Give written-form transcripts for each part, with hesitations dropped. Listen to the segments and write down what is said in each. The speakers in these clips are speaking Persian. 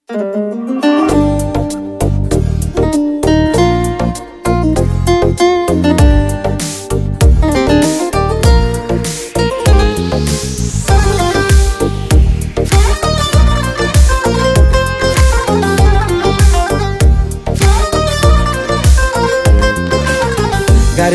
گر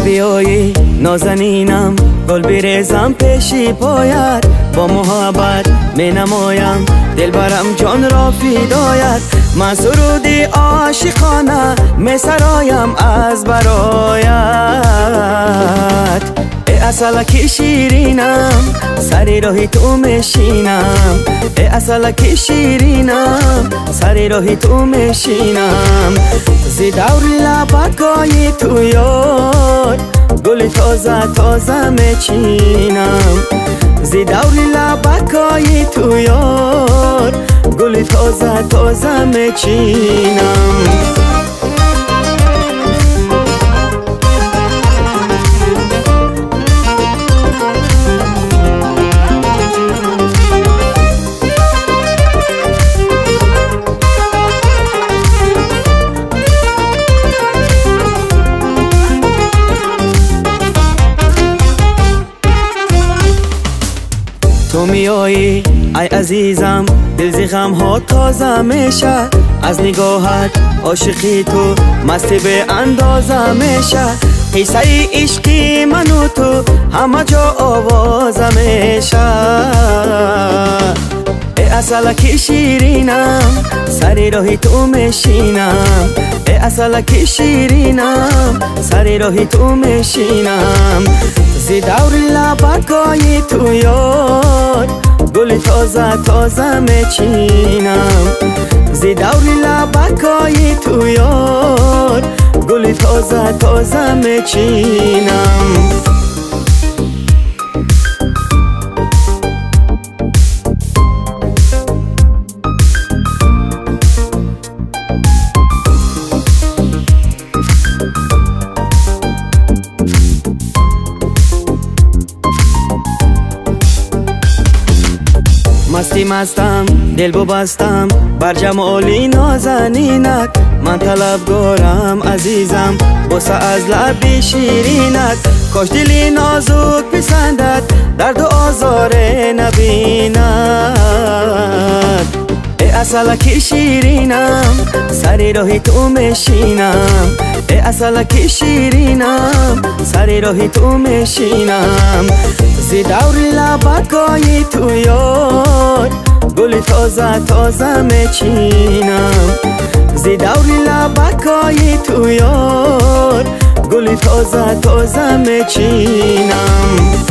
بیایی نازنینم گل بریزم پیشی پایت، با محبت می نمایم دلبرم جان را فدایت. من سرودی عاشقانه می سرایم از برایت. ای عسلکی شیرینم سری راهی تو میشینم. ای عسلکی شیرینم سری راهی تو میشینم. زی دوری لبکای تو یار گل تازه تازه میچینم. زی دوری لبکای تو یار گل تازه تازه میچینم. تو میایی ای عزیزم دل زی غم ها تازه میشه. از نگاهت عاشقی تو مستی به اندازه میشه. قصه ای عشقی من و تو همه جا آوازه میشه. ای عسلکی شیرینم سری راهی تو میشینم. ای عسلکی شیرینم سری راهی تو میشینم. زی دوری لبکای تو یار گل تازه تازه میچینم. زی دوری لبکای تو یار گل تازه تازه میچینم. مستی مستم دل ببستم بر جمالی نازنینت. من طلبگارم عزیزم بوسه از لبی شیرینت. کاش دلی نازک پسندد درد و آزار نبیند. ای عسلکی شیرینم سری راهی تو میشینم. ای عسلکی شیرینم سری راهی تو میشینم. زی دوری لبکای تو یار گل تازه تازه میچینم. زی دوری لبکای تو یار گل تازه تازه میچینم.